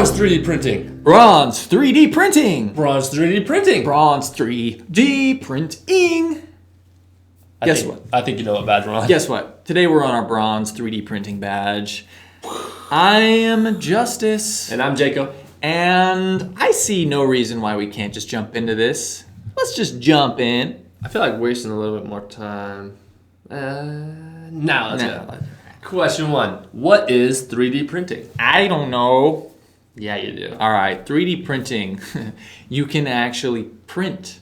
Bronze 3D printing. Bronze 3D printing. Bronze 3D printing. Bronze 3D printing. Guess what? I think you know what badge we're on. Guess what? Today we're on our bronze 3D printing badge. I am Justice. And I'm Jacob. And I see no reason why we can't just jump into this. Let's just jump in. I feel like wasting a little bit more time. Now let's go. Question 1. What is 3D printing? I don't know. Yeah, you do. All right, 3D printing. You can actually print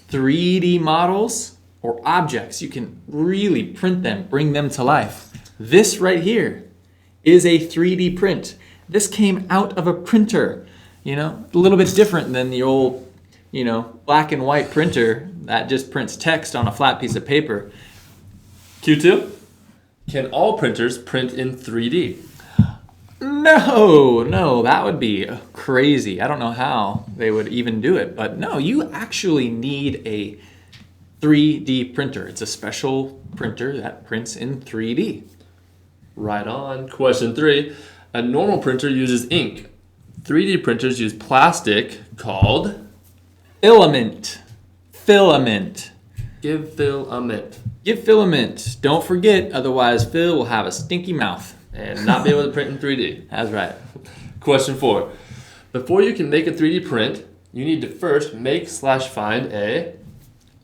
3D models or objects. You can really print them, bring them to life. This right here is a 3D print. This came out of a printer, a little bit different than the old, black and white printer that just prints text on a flat piece of paper. Q2. Can all printers print in 3D? No, that would be crazy. I don't know how they would even do it, but no, you actually need a 3D printer. It's a special printer that prints in 3D. Right on. Question 3. A normal printer uses ink. 3D printers use plastic called filament. Filament. Give Phil a mint. Give filament. Don't forget, otherwise Phil will have a stinky mouth. And not be able to print in 3D. That's right. Question 4. Before you can make a 3D print, you need to first make/find a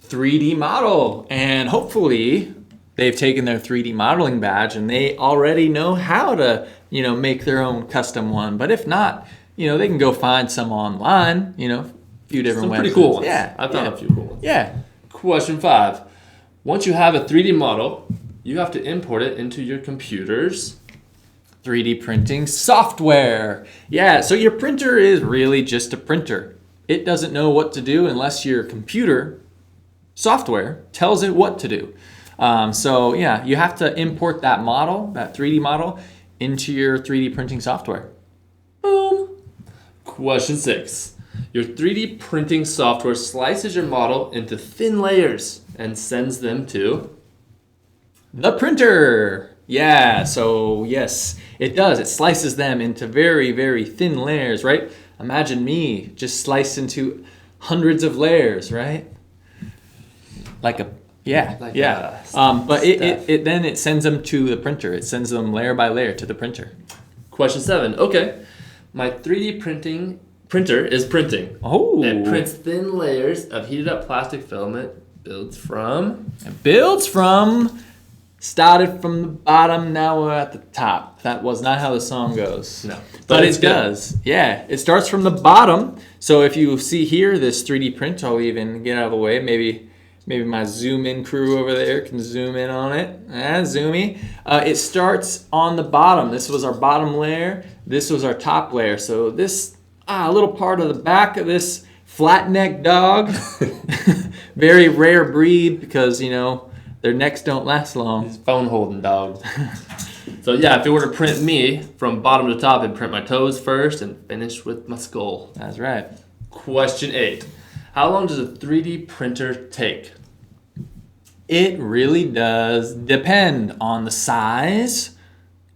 3D model. And hopefully they've taken their 3D modeling badge and they already know how to, make their own custom one. But if not, they can go find some online, a few different some websites. pretty cool ones. Yeah. I found a few cool ones. Yeah. Question 5. Once you have a 3D model, you have to import it into your computer's 3D printing software. Yeah, so your printer is really just a printer. It doesn't know what to do unless your computer software tells it what to do. So yeah, you have to import that model, that 3D model, into your 3D printing software. Boom. Question 6. Your 3D printing software slices your model into thin layers and sends them to the printer. Yeah, so yes, it does. It slices them into very, very thin layers, right? Imagine me just sliced into hundreds of layers, right? But it sends them to the printer. It sends them layer by layer to the printer. Question 7. Okay, my 3D printer is printing. Oh. It prints thin layers of heated up plastic filament. Started from the bottom, now we're at the top. That was not how the song goes. No. But it does. Yeah, it starts from the bottom. So if you see here, this 3D print, I'll even get out of the way. Maybe my zoom in crew over there can zoom in on it. Zoomy. It starts on the bottom. This was our bottom layer. This was our top layer. So this little part of the back of this flat-necked dog, very rare breed because, their necks don't last long. These phone-holding dogs. So yeah, if it were to print me from bottom to top, it'd print my toes first and finish with my skull. That's right. Question 8. How long does a 3D printer take? It really does depend on the size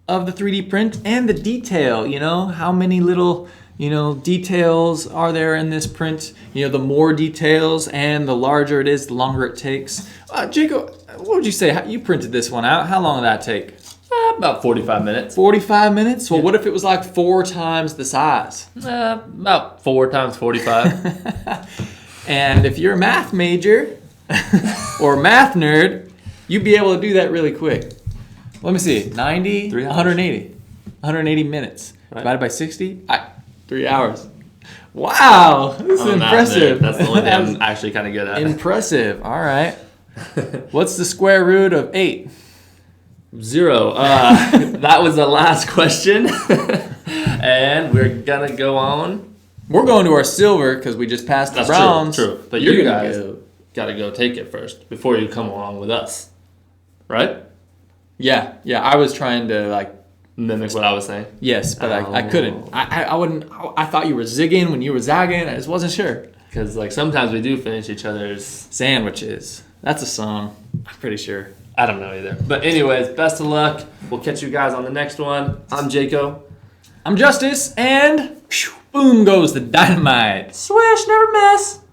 of the 3D print and the detail. How many little details are there in this print? The more details and the larger it is, the longer it takes. Jacob, what would you say? You printed this one out. How long did that take? About 45 minutes. 45 minutes? Well, what if it was like 4 times the size? About 4 times 45. And if you're a math major or a math nerd, you'd be able to do that really quick. Let me see. 90, 180. 180 minutes. Right. Divided by 60? 3 hours. Wow, this is impressive. That's the only thing I'm actually kind of good at. Impressive. All right. What's the square root of 8? 0. That was the last question. And we're going to go on. We're going to our silver because we just passed the bronze. True. But you guys got to go take it first before you come along with us. Right? Yeah. I was trying to mimic what I was saying. Yes, but I couldn't. I wouldn't. I thought you were zigging when you were zagging. I just wasn't sure. Because sometimes we do finish each other's sandwiches. That's a song. I'm pretty sure. I don't know either. But anyways, best of luck. We'll catch you guys on the next one. I'm Jaco. I'm Justice, and boom goes the dynamite. Swish, never miss.